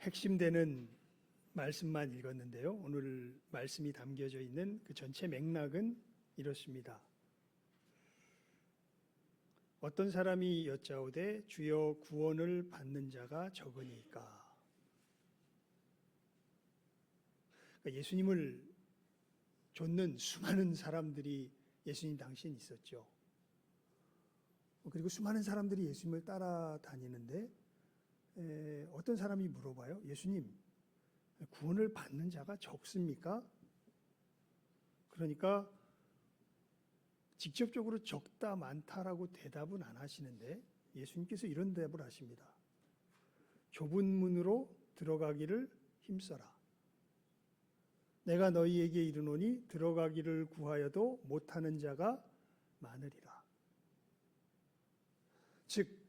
핵심되는 말씀만 읽었는데요. 오늘 말씀이 담겨져 있는 그 전체 맥락은 이렇습니다. 어떤 사람이 여짜오되 주여 구원을 받는 자가 적으니까. 그러니까 예수님을 좇는 수많은 사람들이 예수님 당시엔 있었죠. 그리고 수많은 사람들이 예수님을 따라다니는데 어떤 사람이 물어봐요. 예수님, 구원을 받는 자가 적습니까? 그러니까 직접적으로 적다 많다라고 대답은 안 하시는데 예수님께서 이런 대답을 하십니다. 좁은 문으로 들어가기를 힘써라. 내가 너희에게 이르노니 들어가기를 구하여도 못하는 자가 많으리라. 즉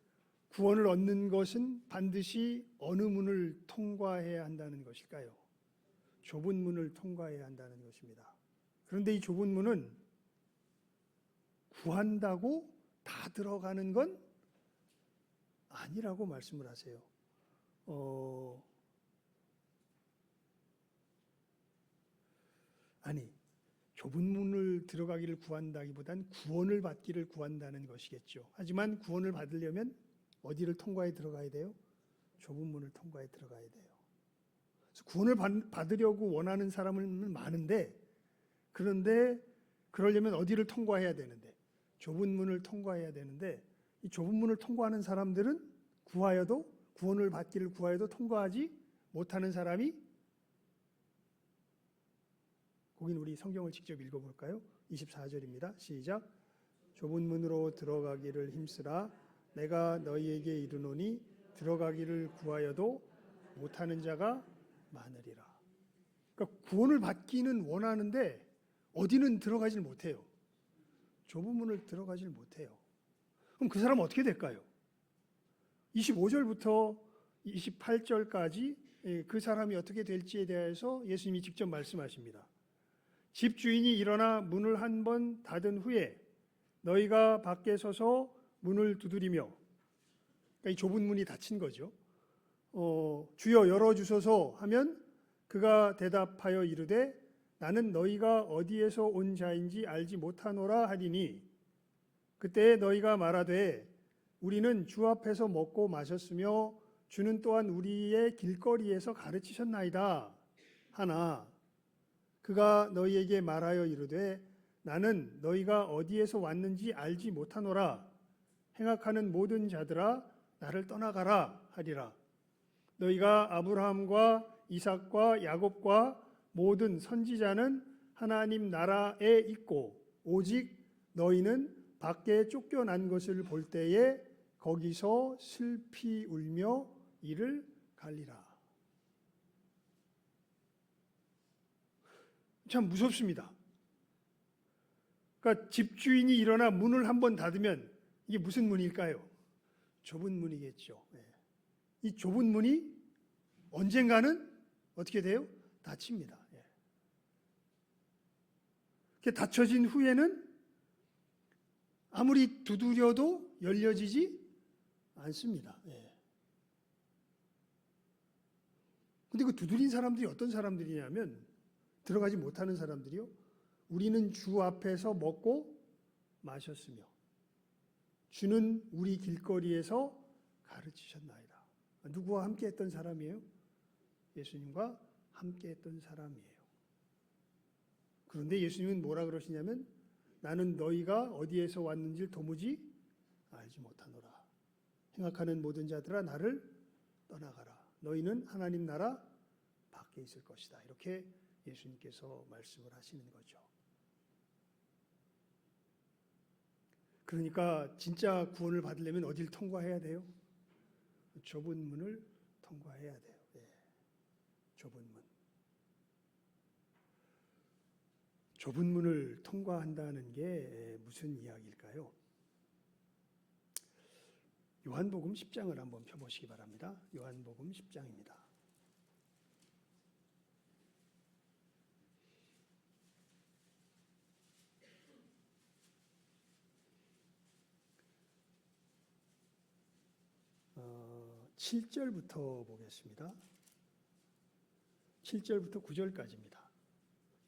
구원을 얻는 것은 반드시 어느 문을 통과해야 한다는 것일까요? 좁은 문을 통과해야 한다는 것입니다. 그런데 이 좁은 문은 구한다고 다 들어가는 건 아니라고 말씀을 하세요. 아니, 좁은 문을 들어가기를 구한다기보단 구원을 받기를 구한다는 것이겠죠. 하지만 구원을 받으려면 어디를 통과해 들어가야 돼요? 좁은 문을 통과해 들어가야 돼요. 그래서 구원을 받으려고 원하는 사람은 많은데, 그런데 그러려면 어디를 통과해야 되는데, 좁은 문을 통과해야 되는데, 이 좁은 문을 통과하는 사람들은 구원을 받기를 구하여도 통과하지 못하는 사람이, 거긴 우리 성경을 직접 읽어볼까요? 24절입니다. 시작. 좁은 문으로 들어가기를 힘쓰라. 내가 너희에게 이르노니 들어가기를 구하여도 못하는 자가 많으리라. 그러니까 구원을 받기는 원하는데 어디는 들어가질 못해요. 좁은 문을 들어가질 못해요. 그럼 그 사람은 어떻게 될까요? 25절부터 28절까지 그 사람이 어떻게 될지에 대해서 예수님이 직접 말씀하십니다. 집주인이 일어나 문을 한 번 닫은 후에 너희가 밖에 서서 문을 두드리며, 그러니까 이 좁은 문이 닫힌 거죠. 주여 열어주소서 하면 그가 대답하여 이르되 나는 너희가 어디에서 온 자인지 알지 못하노라 하리니 그때 너희가 말하되 우리는 주 앞에서 먹고 마셨으며 주는 또한 우리의 길거리에서 가르치셨나이다 하나 그가 너희에게 말하여 이르되 나는 너희가 어디에서 왔는지 알지 못하노라. 행악하는 모든 자들아 나를 떠나가라 하리라. 너희가 아브라함과 이삭과 야곱과 모든 선지자는 하나님 나라에 있고 오직 너희는 밖에 쫓겨난 것을 볼 때에 거기서 슬피 울며 이를 갈리라. 참 무섭습니다. 그러니까 집주인이 일어나 문을 한번 닫으면 이게 무슨 문일까요? 좁은 문이겠죠. 이 좁은 문이 언젠가는 어떻게 돼요? 닫힙니다. 닫혀진 후에는 아무리 두드려도 열려지지 않습니다. 근데 그 두드린 사람들이 어떤 사람들이냐면 들어가지 못하는 사람들이요. 우리는 주 앞에서 먹고 마셨으며 주는 우리 길거리에서 가르치셨나이다. 누구와 함께 했던 사람이에요? 예수님과 함께 했던 사람이에요. 그런데 예수님은 뭐라 그러시냐면 나는 너희가 어디에서 왔는지 도무지 알지 못하노라. 행악하는 모든 자들아 나를 떠나가라. 너희는 하나님 나라 밖에 있을 것이다. 이렇게 예수님께서 말씀을 하시는 거죠. 그러니까 진짜 구원을 받으려면 어디를 통과해야 돼요? 좁은 문을 통과해야 돼요. 좁은 문. 좁은 문을 통과한다는 게 무슨 이야기일까요? 요한복음 10장을 한번 펴보시기 바랍니다. 요한복음 10장입니다. 어, 7절부터 보겠습니다. 7절부터 9절까지입니다.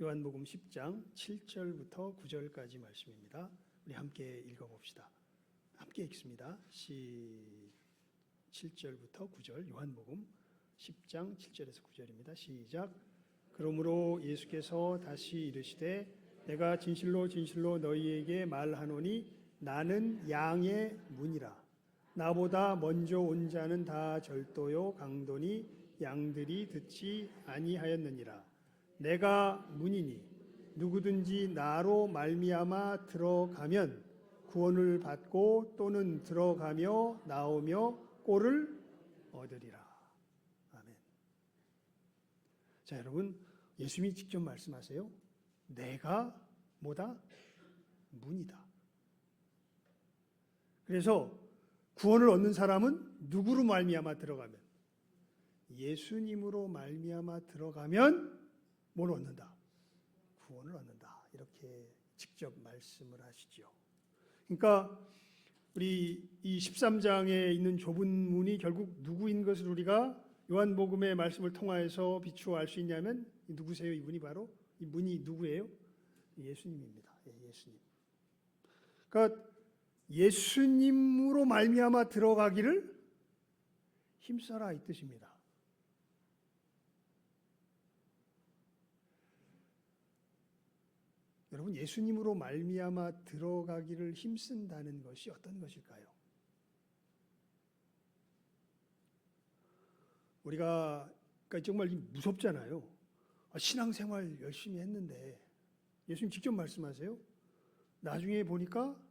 요한복음 10장 7절부터 9절까지 말씀입니다. 우리 함께 읽어봅시다. 함께 읽습니다. 7절부터 9절 요한복음 10장 7절에서 9절입니다. 시작. 그러므로 예수께서 다시 이르시되 내가 진실로 진실로 너희에게 말하노니 나는 양의 문이라. 나보다 먼저 온 자는 다 절도요 강도니 양들이 듣지 아니하였느니라. 내가 문이니 누구든지 나로 말미암아 들어가면 구원을 받고 또는 들어가며 나오며 꼴을 얻으리라. 아멘. 자, 여러분, 예수님이 직접 말씀하세요. 내가 뭐다? 문이다. 그래서 구원을 얻는 사람은 누구로 말미암아 들어가면? 예수님으로 말미암아 들어가면 뭘 얻는다? 구원을 얻는다. 이렇게 직접 말씀을 하시죠. 그러니까 우리 이 13장에 있는 좁은 문이 결국 누구인 것을 우리가 요한복음의 말씀을 통하여서 비추어 알 수 있냐면 누구세요? 이분이 바로 이 문이 누구예요? 예수님입니다. 예수님. 그러니까 예수님으로 말미암아 들어가기를 힘써라 이 뜻입니다. 여러분, 예수님으로 말미암아 들어가기를 힘쓴다는 것이 어떤 것일까요? 우리가 그러니까 정말 무섭잖아요. 신앙생활 열심히 했는데 예수님 직접 말씀하세요. 나중에 보니까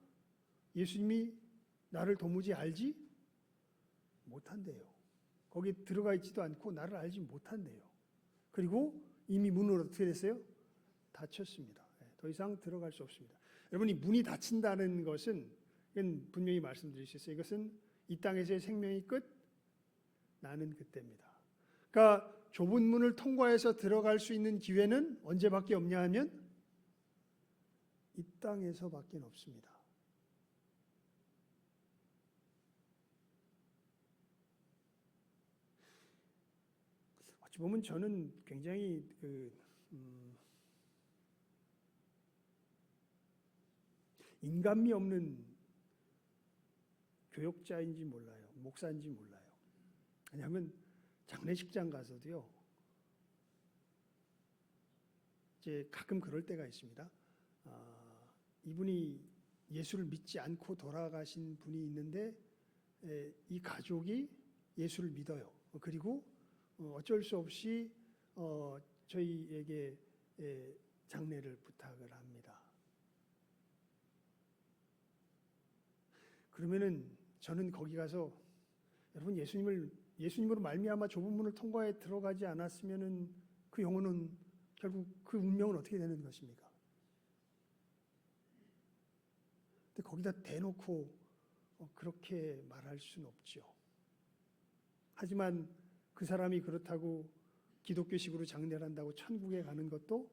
예수님이 나를 도무지 알지 못한대요. 거기 들어가 있지도 않고 나를 알지 못한대요. 그리고 이미 문은 어떻게 됐어요? 닫혔습니다. 더 이상 들어갈 수 없습니다. 여러분, 이 문이 닫힌다는 것은 이건 분명히 말씀드릴 수 있어요. 이것은 이 땅에서의 생명이 끝 나는 그때입니다. 그러니까 좁은 문을 통과해서 들어갈 수 있는 기회는 언제밖에 없냐 하면 이 땅에서밖에 없습니다. 어찌 보면 저는 굉장히 인간미 없는 교역자인지 몰라요. 목사인지 몰라요. 왜냐하면 장례식장 가서도요. 이제 가끔 그럴 때가 있습니다. 이분이 예수를 믿지 않고 돌아가신 분이 있는데 이 가족이 예수를 믿어요. 그리고 어쩔 수 없이 저희에게 장례를 부탁을 합니다. 그러면은 저는 거기 가서 여러분 예수님으로 말미암아 좁은 문을 통과해 들어가지 않았으면은 그 영혼은 결국 그 운명은 어떻게 되는 것입니까? 근데 거기다 대놓고 그렇게 말할 수는 없죠. 하지만 그 사람이 그렇다고 기독교식으로 장례를 한다고 천국에 가는 것도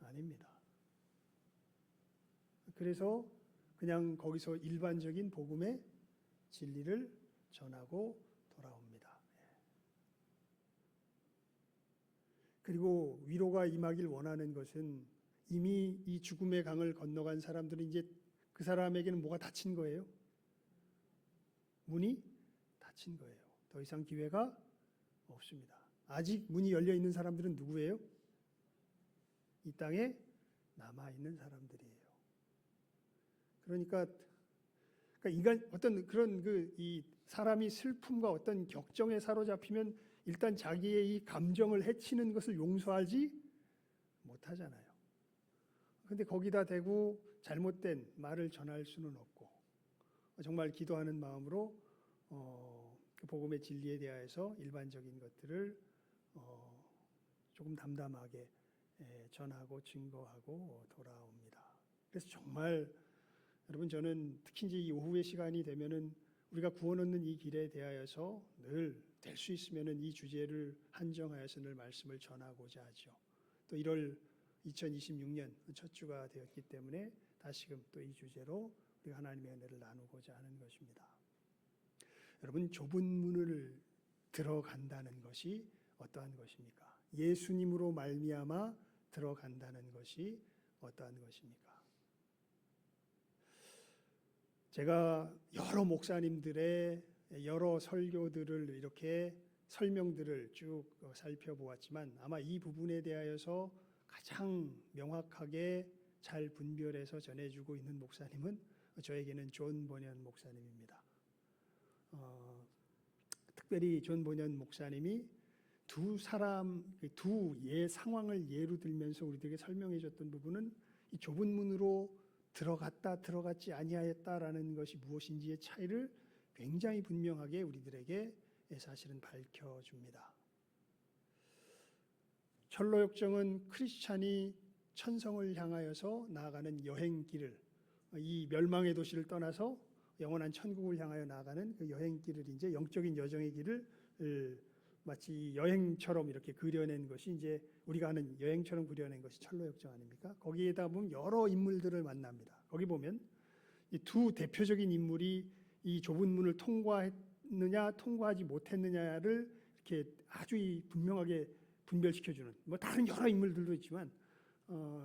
아닙니다. 그래서 그냥 거기서 일반적인 복음의 진리를 전하고 돌아옵니다. 그리고 위로가 임하길 원하는 것은 이미 이 죽음의 강을 건너간 사람들은 이제 그 사람에게는 뭐가 닫힌 거예요? 문이 닫힌 거예요. 더 이상 기회가 없습니다. 아직 문이 열려 있는 사람들은 누구예요? 이 땅에 남아 있는 사람들이에요. 그러니까 인간 어떤 그런 이 사람이 슬픔과 어떤 격정에 사로잡히면 일단 자기의 이 감정을 해치는 것을 용서하지 못하잖아요. 그런데 거기다 대고 잘못된 말을 전할 수는 없고 정말 기도하는 마음으로 그 복음의 진리에 대하여서 일반적인 것들을 조금 담담하게 전하고 증거하고 돌아옵니다. 그래서 정말 여러분, 저는 특히 이제 이 오후의 시간이 되면은 우리가 구원 얻는 이 길에 대하여서 늘 될 수 있으면은 이 주제를 한정하여서 늘 말씀을 전하고자 하죠. 또 1월 2026년 첫 주가 되었기 때문에 다시금 또 이 주제로 우리가 하나님의 은혜를 나누고자 하는 것입니다. 여러분, 좁은 문을 들어간다는 것이 어떠한 것입니까? 예수님으로 말미암아 들어간다는 것이 어떠한 것입니까? 제가 여러 목사님들의 여러 설교들을 이렇게 설명들을 쭉 살펴보았지만 아마 이 부분에 대하여서 가장 명확하게 잘 분별해서 전해주고 있는 목사님은 저에게는 존 버년 목사님입니다. 특별히 존 버년 목사님이 두 상황을 예로 들면서 우리들에게 설명해 줬던 부분은 이 좁은 문으로 들어갔다 들어갔지 아니하였다라는 것이 무엇인지의 차이를 굉장히 분명하게 우리들에게 사실은 밝혀줍니다. 철로역정은 크리스찬이 천성을 향하여서 나아가는 여행길을, 이 멸망의 도시를 떠나서 영원한 천국을 향하여 나아가는 그 여행길을, 이제 영적인 여정의 길을 마치 여행처럼 이렇게 그려낸 것이, 이제 우리가 아는 여행처럼 그려낸 것이 철로역정 아닙니까? 거기에다 보면 여러 인물들을 만납니다. 거기 보면 이 두 대표적인 인물이 이 좁은 문을 통과했느냐 통과하지 못했느냐를 이렇게 아주 분명하게 분별시켜주는, 뭐 다른 여러 인물들도 있지만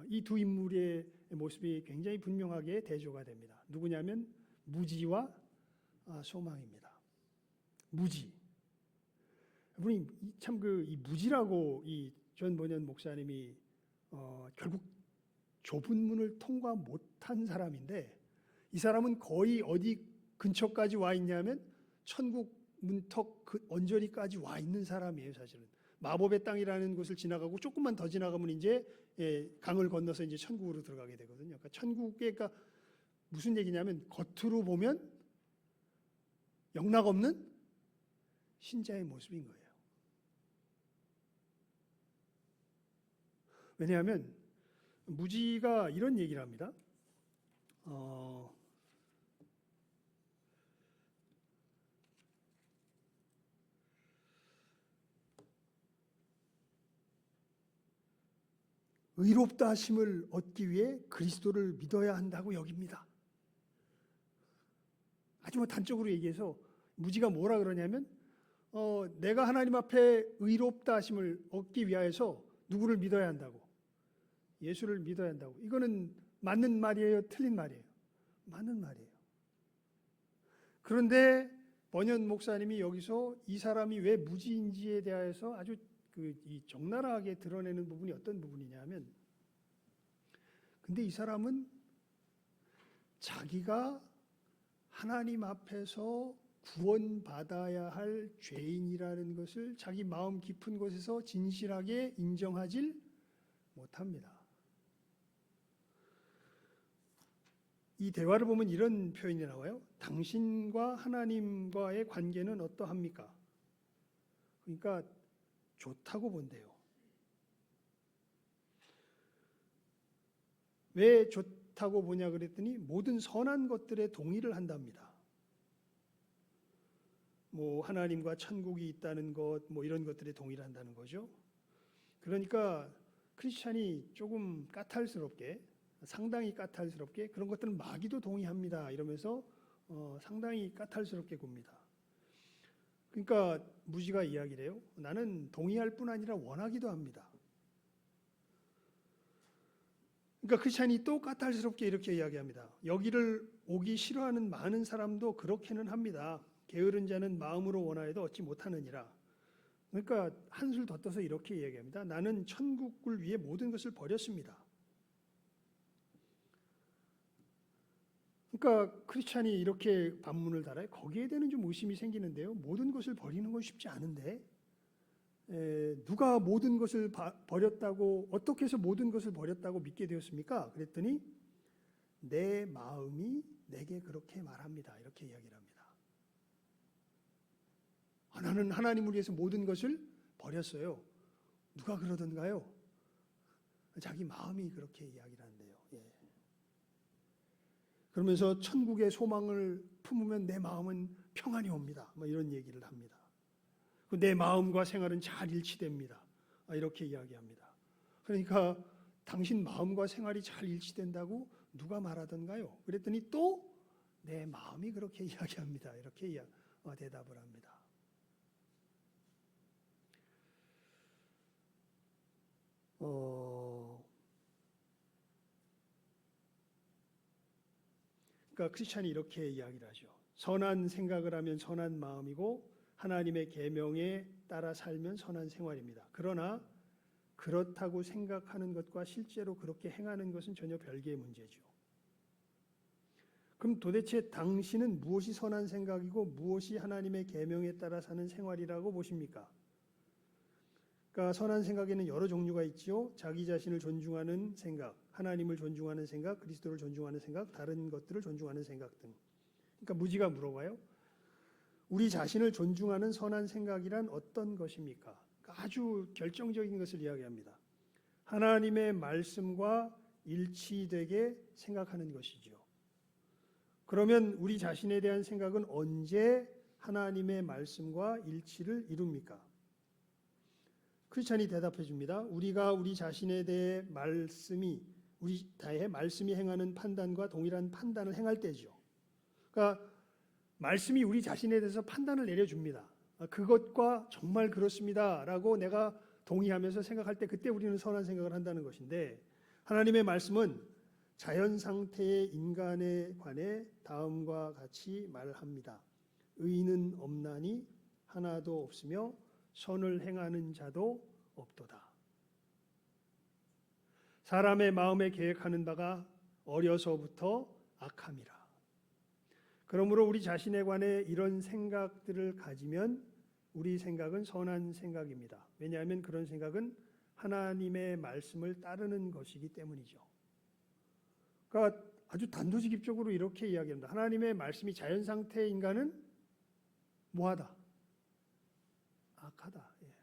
이 두 인물의 모습이 굉장히 분명하게 대조가 됩니다. 누구냐면 무지와 소망입니다. 무지. 여러분이 참 이 무지라고 이 존 버년 목사님이 결국 좁은 문을 통과 못한 사람인데, 이 사람은 거의 어디 근처까지 와 있냐면 천국 문턱 그 언저리까지 와 있는 사람이에요. 사실은 마법의 땅이라는 곳을 지나가고 조금만 더 지나가면 이제 강을 건너서 이제 천국으로 들어가게 되거든요. 그러니까 천국에, 그러니까 무슨 얘기냐면 겉으로 보면 영락 없는 신자의 모습인 거예요. 왜냐하면 무지가 이런 얘기를 합니다. 의롭다 하심을 얻기 위해 그리스도를 믿어야 한다고 여깁니다. 아주 뭐 단적으로 얘기해서 무지가 뭐라 그러냐면 내가 하나님 앞에 의롭다 하심을 얻기 위하여서 누구를 믿어야 한다고? 예수를 믿어야 한다고. 이거는 맞는 말이에요? 틀린 말이에요? 맞는 말이에요. 그런데 버년 목사님이 여기서 이 사람이 왜 무지인지에 대해서 아주 이 적나라하게 드러내는 부분이 어떤 부분이냐면, 근데 이 사람은 자기가 하나님 앞에서 구원받아야 할 죄인이라는 것을 자기 마음 깊은 곳에서 진실하게 인정하질 못합니다. 이 대화를 보면 이런 표현이 나와요. 당신과 하나님과의 관계는 어떠합니까? 그러니까 좋다고 본대요. 왜 좋다고 보냐 그랬더니 모든 선한 것들에 동의를 한답니다. 뭐 하나님과 천국이 있다는 것, 뭐 이런 것들에 동의를 한다는 거죠. 그러니까 크리스찬이 조금 까탈스럽게, 상당히 까탈스럽게 그런 것들은 마귀도 동의합니다 이러면서 상당히 까탈스럽게 굽니다. 그러니까 무지가 이야기를 해요. 나는 동의할 뿐 아니라 원하기도 합니다. 그러니까 크리스찬이 또 까탈스럽게 이렇게 이야기합니다. 여기를 오기 싫어하는 많은 사람도 그렇게는 합니다. 게으른 자는 마음으로 원하여도 얻지 못하느니라. 그러니까 한술 더 떠서 이렇게 이야기합니다. 나는 천국을 위해 모든 것을 버렸습니다. 그러니까 크리스찬이 이렇게 반문을 달아요. 거기에 대한 좀 의심이 생기는데요. 모든 것을 버리는 건 쉽지 않은데 누가 모든 것을 버렸다고, 어떻게 해서 모든 것을 버렸다고 믿게 되었습니까? 그랬더니 내 마음이 내게 그렇게 말합니다. 이렇게 이야기를 합니다. 나는 하나님을 위해서 모든 것을 버렸어요. 누가 그러던가요? 자기 마음이 그렇게 이야기를 한대요. 그러면서 천국의 소망을 품으면 내 마음은 평안이 옵니다. 뭐 이런 얘기를 합니다. 내 마음과 생활은 잘 일치됩니다. 이렇게 이야기합니다. 그러니까 당신 마음과 생활이 잘 일치된다고 누가 말하던가요? 그랬더니 또 내 마음이 그렇게 이야기합니다. 이렇게 대답을 합니다. 그러니까 크리스찬이 이렇게 이야기를 하죠. 선한 생각을 하면 선한 마음이고 하나님의 계명에 따라 살면 선한 생활입니다. 그러나 그렇다고 생각하는 것과 실제로 그렇게 행하는 것은 전혀 별개의 문제죠. 그럼 도대체 당신은 무엇이 선한 생각이고 무엇이 하나님의 계명에 따라 사는 생활이라고 보십니까? 그러니까 선한 생각에는 여러 종류가 있죠. 자기 자신을 존중하는 생각, 하나님을 존중하는 생각, 그리스도를 존중하는 생각, 다른 것들을 존중하는 생각 등. 그러니까 무지가 물어봐요. 우리 자신을 존중하는 선한 생각이란 어떤 것입니까? 아주 결정적인 것을 이야기합니다. 하나님의 말씀과 일치되게 생각하는 것이죠. 그러면 우리 자신에 대한 생각은 언제 하나님의 말씀과 일치를 이룹니까? 크리스찬이 대답해 줍니다. 우리가 우리 자신에 대해 말씀이 행하는 판단과 동일한 판단을 행할 때죠. 그러니까 말씀이 우리 자신에 대해서 판단을 내려줍니다. 그것과 정말 그렇습니다라고 내가 동의하면서 생각할 때 그때 우리는 선한 생각을 한다는 것인데 하나님의 말씀은 자연 상태의 인간에 관해 다음과 같이 말합니다. 의인은 없나니 하나도 없으며 선을 행하는 자도 없도다. 사람의 마음에 계획하는 바가 어려서부터 악함이라. 그러므로 우리 자신에 관해 이런 생각들을 가지면 우리 생각은 선한 생각입니다. 왜냐하면 그런 생각은 하나님의 말씀을 따르는 것이기 때문이죠. 그러니까 아주 단도직입적으로 이렇게 이야기합니다. 하나님의 말씀이 자연 상태의 인간은 뭐하다? 악하다. 예.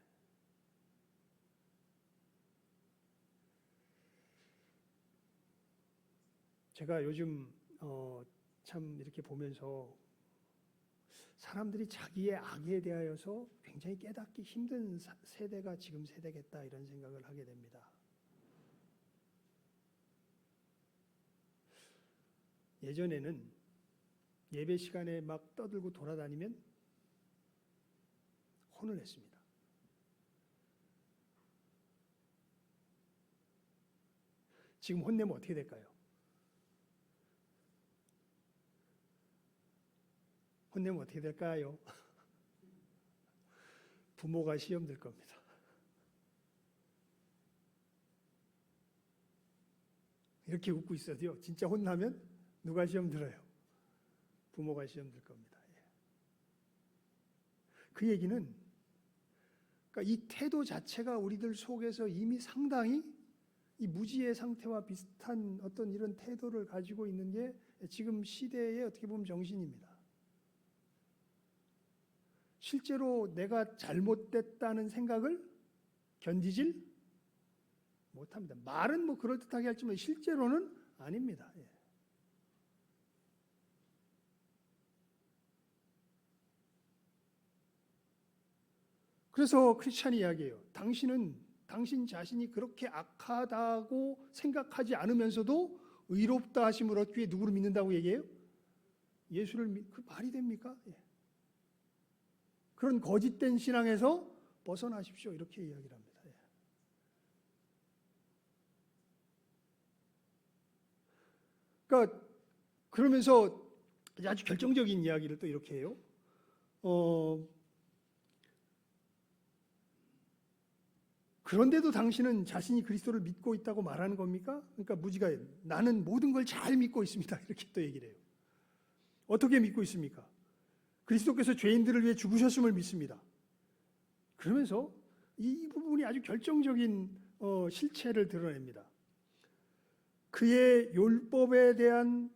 제가 요즘 참 이렇게 보면서 사람들이 자기의 악에 대하여서 굉장히 깨닫기 힘든 세대가 지금 세대겠다 이런 생각을 하게 됩니다. 예전에는 예배 시간에 막 떠들고 돌아다니면 혼을 냈습니다. 지금 혼내면 어떻게 될까요? 혼내면 어떻게 될까요? 부모가 시험 들 겁니다. 이렇게 웃고 있어도요. 진짜 혼나면 누가 시험 들어요? 부모가 시험 들 겁니다. 그 얘기는 그러니까 이 태도 자체가 우리들 속에서 이미 상당히 이 무지의 상태와 비슷한 어떤 이런 태도를 가지고 있는 게 지금 시대의 어떻게 보면 정신입니다. 실제로 내가 잘못됐다는 생각을 견디질 못합니다. 말은 뭐 그럴듯하게 할지만 실제로는 아닙니다. 예. 그래서 크리스찬이 이야기해요. 당신 자신이 그렇게 악하다고 생각하지 않으면서도 의롭다 하심을 얻기 위해 누구를 믿는다고 얘기해요? 예수를 그 말이 됩니까? 예. 그런 거짓된 신앙에서 벗어나십시오. 이렇게 이야기를 합니다. 예. 그러니까 그러면서 아주 결정적인 이야기를 또 이렇게 해요. 그런데도 당신은 자신이 그리스도를 믿고 있다고 말하는 겁니까? 그러니까 무지가 나는 모든 걸 잘 믿고 있습니다. 이렇게 또 얘기를 해요. 어떻게 믿고 있습니까? 그리스도께서 죄인들을 위해 죽으셨음을 믿습니다. 그러면서 이 부분이 아주 결정적인 실체를 드러냅니다. 그의 율법에 대한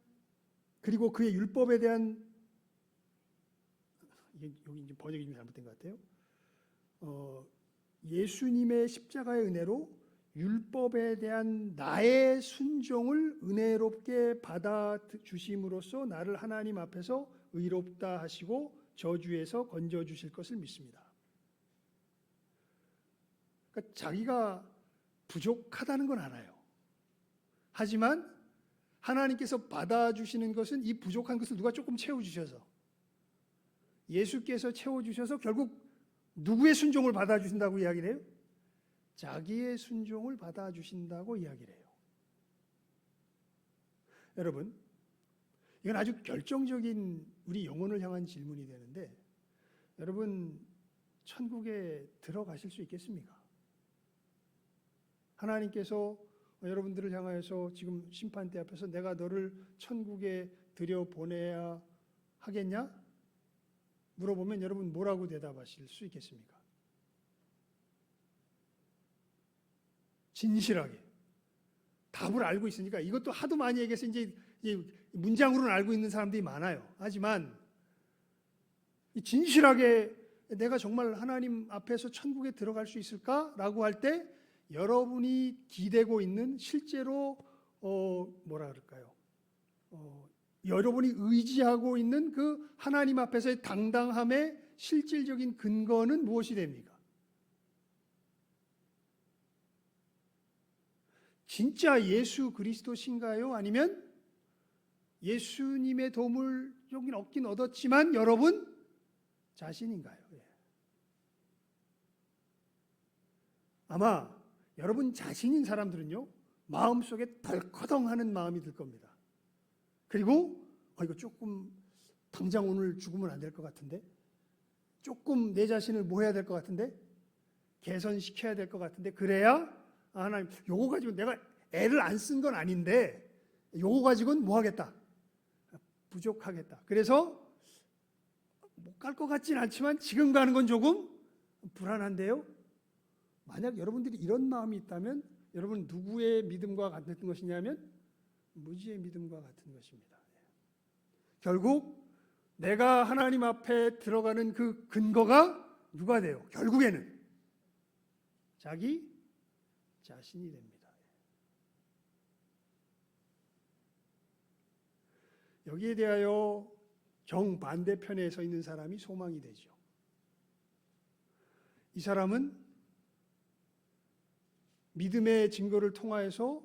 그리고 그의 율법에 대한 여기 이제 번역이 좀 잘못된 것 같아요. 예수님의 십자가의 은혜로 율법에 대한 나의 순종을 은혜롭게 받아 주심으로써 나를 하나님 앞에서 의롭다 하시고 저주에서 건져 주실 것을 믿습니다. 그러니까 자기가 부족하다는 건 알아요. 하지만 하나님께서 받아주시는 것은 이 부족한 것을 누가 조금 채워주셔서 예수께서 채워주셔서 결국 누구의 순종을 받아주신다고 이야기를 해요? 자기의 순종을 받아주신다고 이야기를 해요. 여러분, 이건 아주 결정적인 우리 영혼을 향한 질문이 되는데, 여러분 천국에 들어가실 수 있겠습니까? 하나님께서 여러분들을 향하여서 지금 심판대 앞에서 내가 너를 천국에 들여보내야 하겠냐? 물어보면 여러분 뭐라고 대답하실 수 있겠습니까? 진실하게 답을 알고 있으니까. 이것도 하도 많이 얘기해서 이제 문장으로는 알고 있는 사람들이 많아요. 하지만 진실하게 내가 정말 하나님 앞에서 천국에 들어갈 수 있을까라고 할 때 여러분이 기대고 있는, 실제로 뭐라 그럴까요? 여러분이 의지하고 있는 그 하나님 앞에서의 당당함의 실질적인 근거는 무엇이 됩니까? 진짜 예수 그리스도신가요? 아니면 예수님의 도움을 여긴 얻긴 얻었지만 여러분 자신인가요? 아마 여러분 자신인 사람들은요, 마음속에 덜커덩하는 마음이 들 겁니다. 그리고 이거 조금 당장 오늘 죽으면 안 될 것 같은데, 조금 내 자신을 뭐 해야 될 것 같은데, 개선시켜야 될 것 같은데, 그래야 하나님 요거 가지고 내가 애를 안 쓴 건 아닌데 요거 가지고는 뭐 하겠다, 부족하겠다. 그래서 못 갈 것 같진 않지만 지금 가는 건 조금 불안한데요. 만약 여러분들이 이런 마음이 있다면 여러분 누구의 믿음과 같은 것이냐면 무지의 믿음과 같은 것입니다. 결국 내가 하나님 앞에 들어가는 그 근거가 누가 돼요? 결국에는 자기 자신이 됩니다. 여기에 대하여 정반대편에 서 있는 사람이 소망이 되죠. 이 사람은 믿음의 증거를 통하여서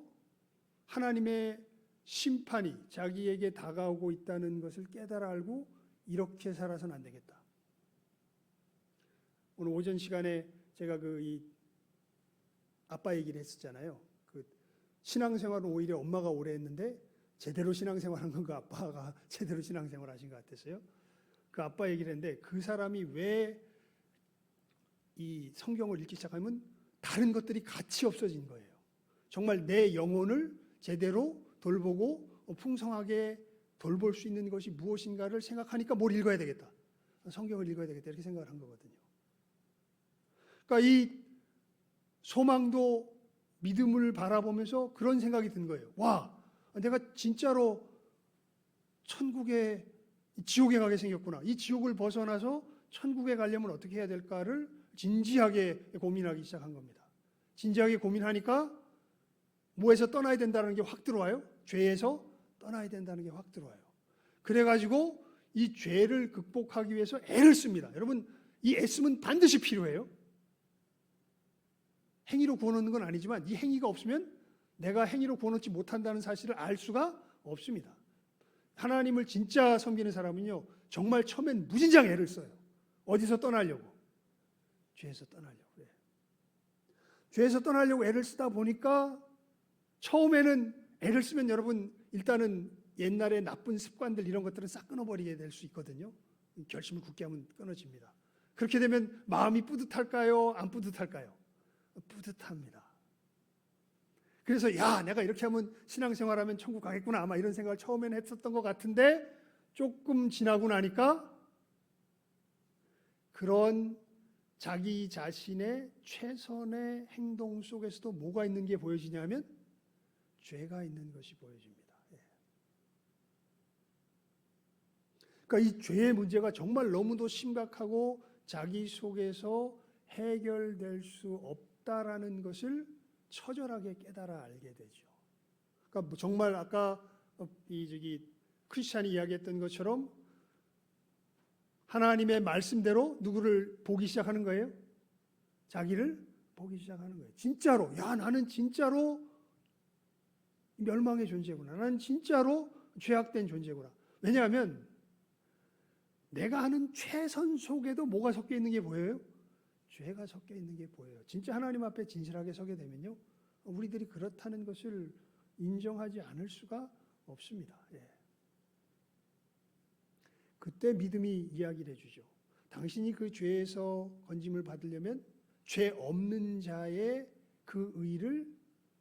하나님의 심판이 자기에게 다가오고 있다는 것을 깨달아 알고 이렇게 살아서는 안 되겠다. 오늘 오전 시간에 제가 이 아빠 얘기를 했었잖아요. 그 신앙생활은 오히려 엄마가 오래 했는데 제대로 신앙생활한 건 그 아빠가 제대로 신앙생활 하신 것 같았어요. 그 아빠 얘기를 했는데 그 사람이 왜 이 성경을 읽기 시작하면 다른 것들이 같이 없어진 거예요. 정말 내 영혼을 제대로 돌보고 풍성하게 돌볼 수 있는 것이 무엇인가를 생각하니까 뭘 읽어야 되겠다, 성경을 읽어야 되겠다, 이렇게 생각을 한 거거든요. 그러니까 이 소망도 믿음을 바라보면서 그런 생각이 든 거예요. 와, 내가 진짜로 천국에, 지옥에 가게 생겼구나. 이 지옥을 벗어나서 천국에 가려면 어떻게 해야 될까를 진지하게 고민하기 시작한 겁니다. 진지하게 고민하니까 뭐에서 떠나야 된다는 게 확 들어와요. 죄에서 떠나야 된다는 게 확 들어와요. 그래가지고 이 죄를 극복하기 위해서 애를 씁니다. 여러분, 이 애쓰면 반드시 필요해요. 행위로 구원하는 건 아니지만 이 행위가 없으면 내가 행위로 구원받지 못한다는 사실을 알 수가 없습니다. 하나님을 진짜 섬기는 사람은요, 정말 처음엔 무진장 애를 써요. 어디서 떠나려고? 죄에서 떠나려고. 죄에서 떠나려고 애를 쓰다 보니까 처음에는 애를 쓰면 여러분 일단은 옛날의 나쁜 습관들 이런 것들은 싹 끊어버리게 될 수 있거든요. 결심을 굳게 하면 끊어집니다. 그렇게 되면 마음이 뿌듯할까요? 안 뿌듯할까요? 뿌듯합니다. 그래서 야, 내가 이렇게 하면 신앙생활하면 천국 가겠구나, 아마 이런 생각을 처음에는 했었던 것 같은데 조금 지나고 나니까 그런 자기 자신의 최선의 행동 속에서도 뭐가 있는 게 보여지냐면 죄가 있는 것이 보여집니다. 그러니까 이 죄의 문제가 정말 너무도 심각하고 자기 속에서 해결될 수 없다라는 것을 처절하게 깨달아 알게 되죠. 그러니까 정말 아까 크리스찬이 이야기했던 것처럼 하나님의 말씀대로 누구를 보기 시작하는 거예요? 자기를 보기 시작하는 거예요. 진짜로, 야, 나는 진짜로 멸망의 존재구나. 나는 진짜로 죄악된 존재구나. 왜냐하면 내가 하는 최선 속에도 뭐가 섞여 있는 게 보여요? 죄가 섞여 있는 게 보여요. 진짜 하나님 앞에 진실하게 서게 되면요, 우리들이 그렇다는 것을 인정하지 않을 수가 없습니다. 그때 믿음이 이야기를 해주죠. 당신이 그 죄에서 건짐을 받으려면 죄 없는 자의 그 의를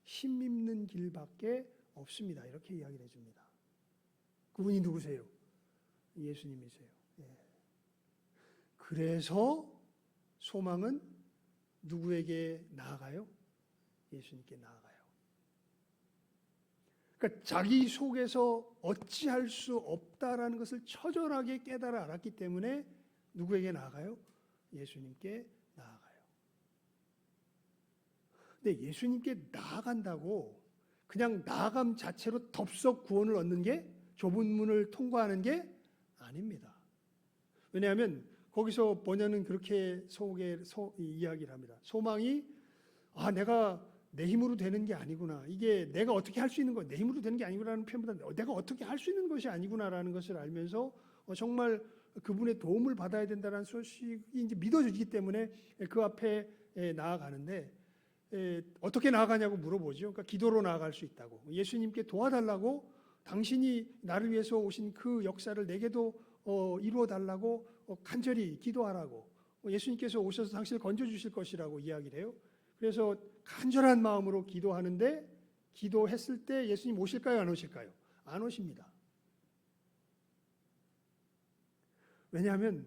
힘입는 길밖에 없습니다. 이렇게 이야기를 해줍니다. 그분이 누구세요? 예수님이세요. 예. 그래서 소망은 누구에게 나아가요? 예수님께 나아가요. 그러니까 자기 속에서 어찌할 수 없다라는 것을 처절하게 깨달아 알았기 때문에 누구에게 나아가요? 예수님께 나아가요. 근데 예수님께 나아간다고 그냥 나아감 자체로 덥석 구원을 얻는 게, 좁은 문을 통과하는 게 아닙니다. 왜냐하면 거기서 번역은 그렇게 이야기를 합니다. 소망이 내가 내 힘으로 되는 게 아니구나. 이게 내가 어떻게 할 수 있는 거, 내 힘으로 되는 게 아니구나라는 표현보다 내가 어떻게 할 수 있는 것이 아니구나라는 것을 알면서 정말 그분의 도움을 받아야 된다는 소식이 이제 믿어지기 때문에 그 앞에 나아가는데, 어떻게 나아가냐고 물어보죠. 그러니까 기도로 나아갈 수 있다고. 예수님께 도와달라고, 당신이 나를 위해서 오신 그 역사를 내게도 이루어 달라고 간절히 기도하라고, 예수님께서 오셔서 당신을 건져주실 것이라고 이야기를 해요. 그래서 간절한 마음으로 기도하는데, 기도했을 때 예수님 오실까요? 안 오실까요? 안 오십니다. 왜냐하면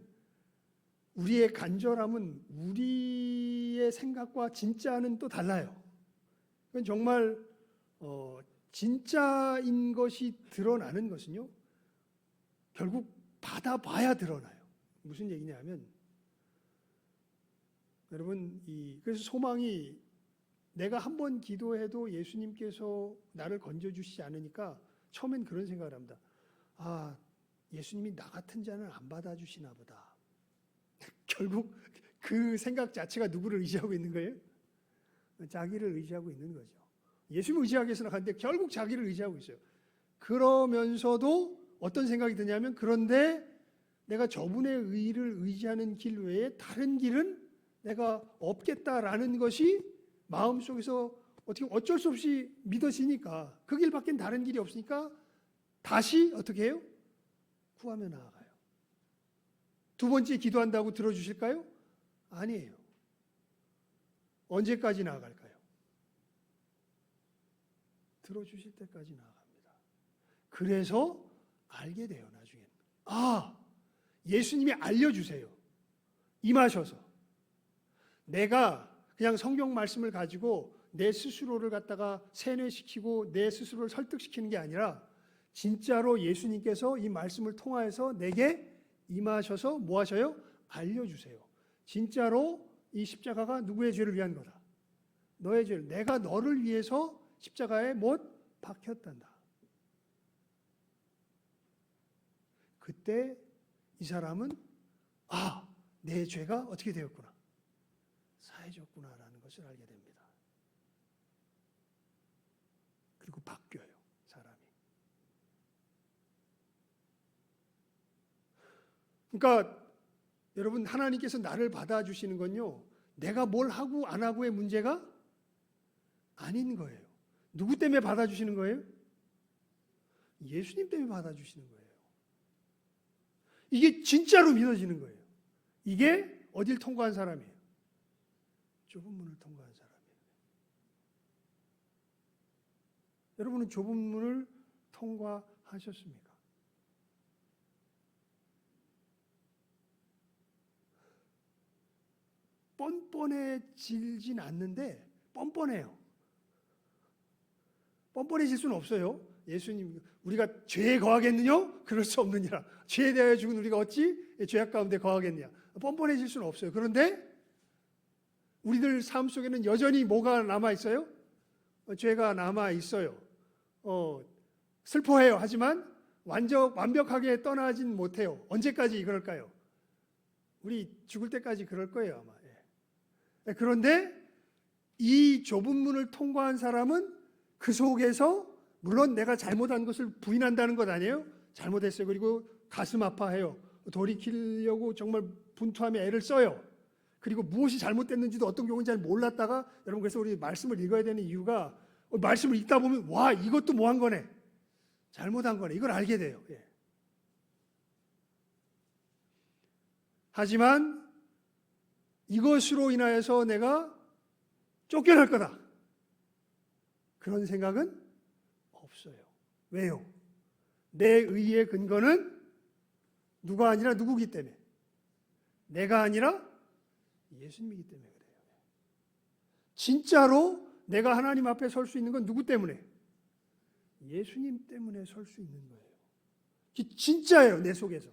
우리의 간절함은 우리의 생각과 진짜는 또 달라요. 그건 정말 진짜인 것이 드러나는 것은요, 결국 받아봐야 드러나요. 무슨 얘기냐면, 여러분, 그래서 소망이, 내가 한 번 기도해도 예수님께서 나를 건져주시지 않으니까 처음엔 그런 생각을 합니다. 예수님이 나 같은 자는 안 받아주시나 보다. 결국 그 생각 자체가 누구를 의지하고 있는 거예요? 자기를 의지하고 있는 거죠. 예수님 의지하기 위해서 나갔는데 결국 자기를 의지하고 있어요. 그러면서도 어떤 생각이 드냐면, 그런데 내가 저분의 의를 의지하는 길 외에 다른 길은 내가 없겠다라는 것이 마음속에서 어쩔 수 없이 믿어지니까, 그 길밖엔 다른 길이 없으니까 다시 어떻게 해요? 구하며 나아가요. 두 번째 기도한다고 들어주실까요? 아니에요. 언제까지 나아갈까요? 들어주실 때까지 나아갑니다. 그래서 알게 돼요, 나중에는. 예수님이 알려주세요. 임하셔서. 내가 그냥 성경 말씀을 가지고 내 스스로를 갖다가 세뇌시키고 내 스스로를 설득시키는 게 아니라, 진짜로 예수님께서 이 말씀을 통하여서 내게 임하셔서 뭐 하셔요? 알려주세요. 진짜로 이 십자가가 누구의 죄를 위한 거다. 너의 죄를, 내가 너를 위해서 십자가에 못 박혔단다. 그때 이 사람은 내 죄가 어떻게 되었구나, 사해졌구나라는 것을 알게 됩니다. 그리고 바뀌어요, 사람이. 그러니까 여러분, 하나님께서 나를 받아주시는 건요, 내가 뭘 하고 안 하고의 문제가 아닌 거예요. 누구 때문에 받아주시는 거예요? 예수님 때문에 받아주시는 거예요. 이게 진짜로 믿어지는 거예요. 이게 어딜 통과한 사람이에요? 좁은 문을 통과한 사람이에요. 여러분은 좁은 문을 통과하셨습니까? 뻔뻔해지진 않는데 뻔뻔해요. 뻔뻔해질 수는 없어요. 예수님, 우리가 죄에 거하겠느냐? 그럴 수 없느니라. 죄에 대하여 죽은 우리가 어찌 죄악 가운데 거하겠느냐? 뻔뻔해질 수는 없어요. 그런데 우리들 삶 속에는 여전히 뭐가 남아있어요? 죄가 남아있어요. 슬퍼해요. 하지만 완벽하게 떠나진 못해요. 언제까지 그럴까요? 우리 죽을 때까지 그럴 거예요, 아마. 그런데 이 좁은 문을 통과한 사람은 그 속에서, 물론 내가 잘못한 것을 부인한다는 것 아니에요? 잘못했어요. 그리고 가슴 아파해요. 돌이키려고 정말 분투하며 애를 써요. 그리고 무엇이 잘못됐는지도 어떤 경우는 잘 몰랐다가, 여러분, 그래서 우리 말씀을 읽어야 되는 이유가, 말씀을 읽다 보면 이것도 뭐 한 거네, 잘못한 거네, 이걸 알게 돼요. 하지만 이것으로 인하여서 내가 쫓겨날 거다. 그런 생각은 없어요. 왜요? 내 의의 근거는 누가 아니라 누구기 때문에. 내가 아니라 예수님이기 때문에 그래요. 진짜로 내가 하나님 앞에 설 수 있는 건 누구 때문에? 예수님 때문에 설 수 있는 거예요. 진짜예요, 내 속에서.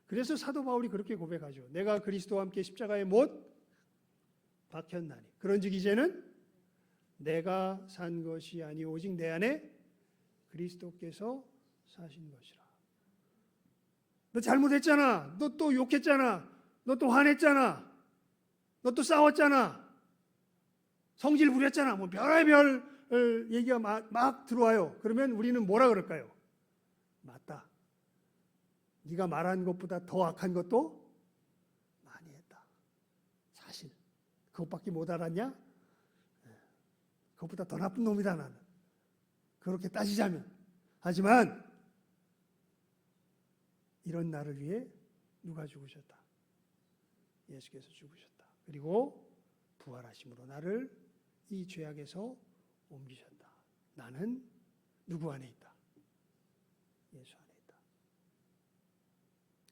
그래서 사도 바울이 그렇게 고백하죠. 내가 그리스도와 함께 십자가에 못 박혔나니. 그런즉 이제는 내가 산 것이 아니 오직 내 안에 그리스도께서 사신 것이라. 너 잘못했잖아. 너 또 욕했잖아. 너 또 화냈잖아. 너 또 싸웠잖아. 성질 부렸잖아. 뭐 별의별 얘기가 막 들어와요. 그러면 우리는 뭐라 그럴까요? 맞다. 네가 말한 것보다 더 악한 것도 많이 했다. 사실 그것밖에 못 알았냐? 그것보다 더 나쁜 놈이다 나는. 그렇게 따지자면. 하지만 이런 나를 위해 누가 죽으셨다? 예수께서 죽으셨다. 그리고 부활하심으로 나를 이 죄악에서 옮기셨다. 나는 누구 안에 있다? 예수 안에 있다.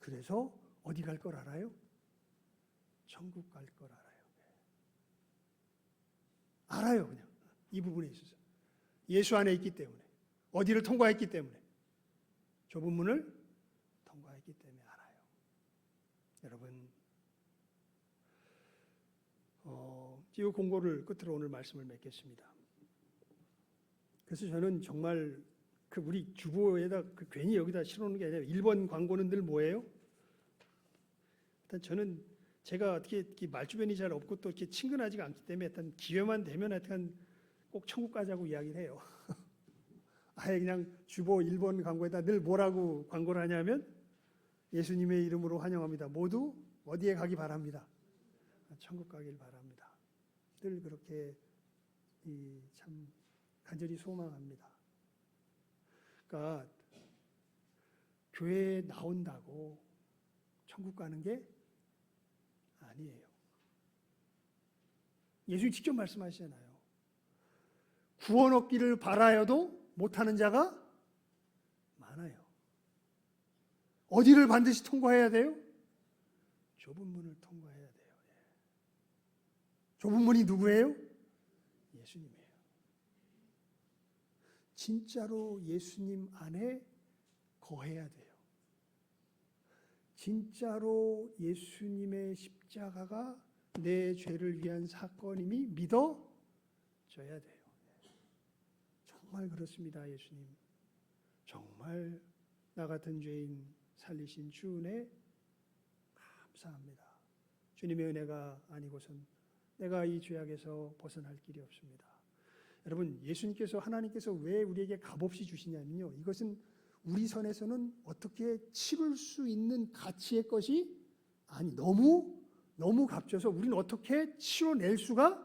그래서 어디 갈 걸 알아요? 천국 갈 걸 알아요. 알아요, 그냥. 이 부분에 있어서. 예수 안에 있기 때문에. 어디를 통과했기 때문에. 좁은 문을 통과했기 때문에 알아요. 여러분, 이 공고를 끝으로 오늘 말씀을 맺겠습니다. 그래서 저는 정말 우리 주보에다 괜히 여기다 실어놓는 게 아니라 1번 광고는 늘 뭐예요? 일단 저는 제가 어떻게 이렇게 말주변이 잘 없고 또 이렇게 친근하지가 않기 때문에 일단 기회만 되면 하여튼 꼭 천국 가자고 이야기를 해요. 아예 그냥 주보 1번 광고에다 늘 뭐라고 광고를 하냐면 예수님의 이름으로 환영합니다. 모두 어디에 가기 바랍니다. 천국 가길 바랍니다. 늘 그렇게 참 간절히 소망합니다. 그러니까 교회에 나온다고 천국 가는 게 아니에요. 예수님 직접 말씀하시잖아요. 구원 얻기를 바라여도 못하는 자가 많아요. 어디를 반드시 통과해야 돼요? 좁은 문을 통과해야 돼요. 좁은 문이 누구예요? 예수님이에요. 진짜로 예수님 안에 거해야 돼요. 진짜로 예수님의 십자가가 내 죄를 위한 사건임이 믿어져야 돼요. 정말 그렇습니다, 예수님. 정말 나 같은 죄인 살리신 주 은혜 감사합니다. 주님의 은혜가 아니고선 내가 이 죄악에서 벗어날 길이 없습니다. 여러분, 예수님께서 하나님께서 왜 우리에게 값없이 주시냐면요. 이것은 우리 선에서는 어떻게 치를 수 있는 가치의 것이 너무 값져서 우리는 어떻게 치러낼 수가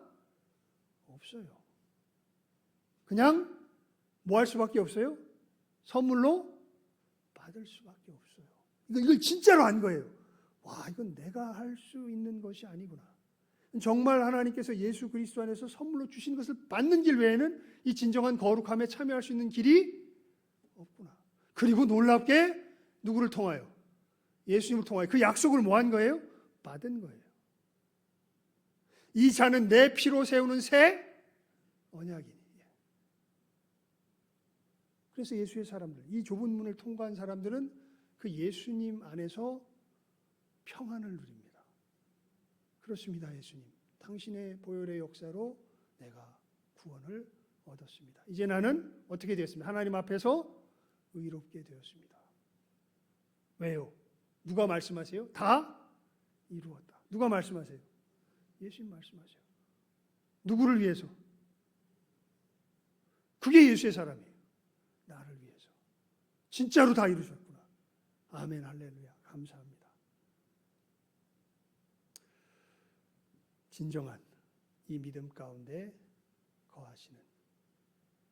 없어요. 그냥 뭐 할 수밖에 없어요? 선물로 받을 수밖에 없어요. 이걸 진짜로 안 거예요. 와, 이건 내가 할 수 있는 것이 아니구나. 정말 하나님께서 예수 그리스도 안에서 선물로 주신 것을 받는 길 외에는 이 진정한 거룩함에 참여할 수 있는 길이 없구나. 그리고 놀랍게 누구를 통하여? 예수님을 통하여 그 약속을 뭐 한 거예요? 받은 거예요. 이 자는 내 피로 세우는 새 언약이니. 그래서 예수의 사람들, 이 좁은 문을 통과한 사람들은 그 예수님 안에서 평안을 누립니다. 그렇습니다, 예수님. 당신의 보혈의 역사로 내가 구원을 얻었습니다. 이제 나는 어떻게 되었습니까? 하나님 앞에서 의롭게 되었습니다. 왜요? 누가 말씀하세요? 다 이루었다. 누가 말씀하세요? 예수님 말씀하세요. 누구를 위해서? 그게 예수의 사람이에요. 나를 위해서. 진짜로 다 이루셨구나. 아멘, 할렐루야. 감사합니다. 진정한 이 믿음 가운데 거하시는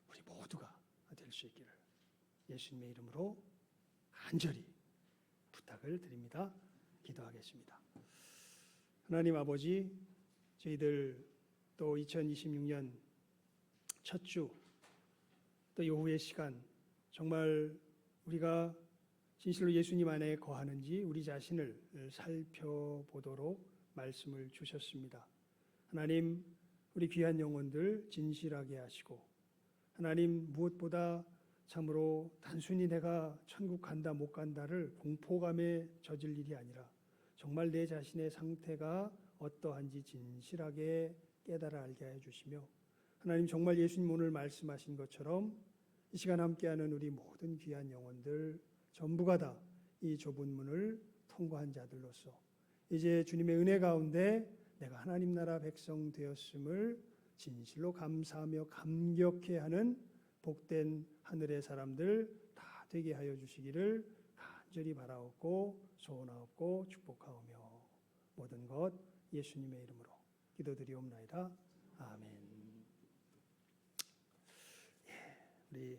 우리 모두가 될 수 있기를 예수님의 이름으로 간절히 부탁을 드립니다. 기도하겠습니다. 하나님 아버지, 저희들 또 2026년 첫 주, 또 이후의 시간, 정말 우리가 진실로 예수님 안에 거하는지 우리 자신을 살펴보도록 말씀을 주셨습니다. 하나님, 우리 귀한 영혼들 진실하게 하시고, 하나님 무엇보다 참으로 단순히 내가 천국 간다 못 간다를 공포감에 젖을 일이 아니라 정말 내 자신의 상태가 어떠한지 진실하게 깨달아 알게 해 주시며, 하나님 정말 예수님 오늘 말씀하신 것처럼 이 시간 함께하는 우리 모든 귀한 영혼들 전부가 다 이 좁은 문을 통과한 자들로서 이제 주님의 은혜 가운데 내가 하나님 나라 백성 되었음을 진실로 감사하며 감격해하는 복된 하늘의 사람들 다 되게 하여 주시기를 간절히 바라옵고 소원하옵고 축복하오며 모든 것 예수님의 이름으로 기도드리옵나이다. 아멘. 우리